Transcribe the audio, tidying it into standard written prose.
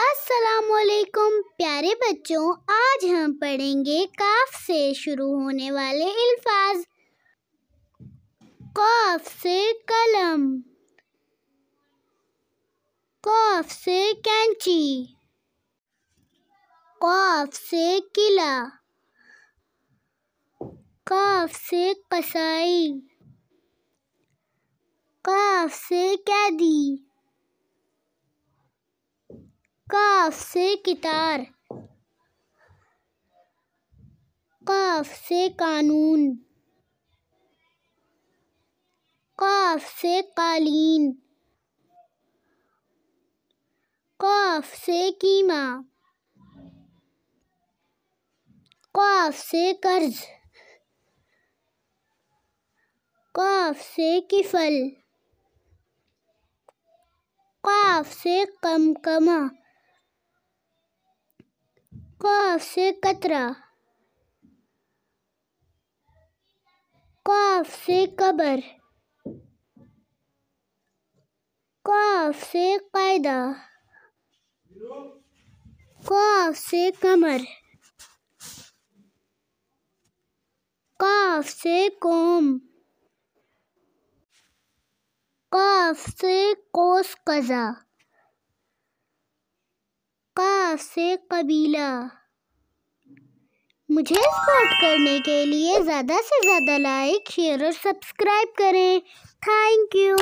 السلام علیکم پیارے بچوں، آج ہم پڑھیں گے کاف سے شروع ہونے والے الفاظ۔ قاف سے قلم، قاف سے کینچی، قاف سے قلعہ، قاف سے قصائی، قاف سے قیدی، قاف سے قطار، قاف سے قانون، قاف سے قالین، قاف سے قیمہ، قاف سے قرض، قاف سے کفل، قاف سے قمقمہ، قاف سے قطرہ، قاف سے قبر، قاف سے قاعدہ، قاف سے قمر، قاف سے قوم، قاف سے قوس قزح، قاف سے قبیلہ۔ مجھے سپورٹ کرنے کے لیے زیادہ سے زیادہ لائک، شیئر اور سبسکرائب کریں۔ Thank you.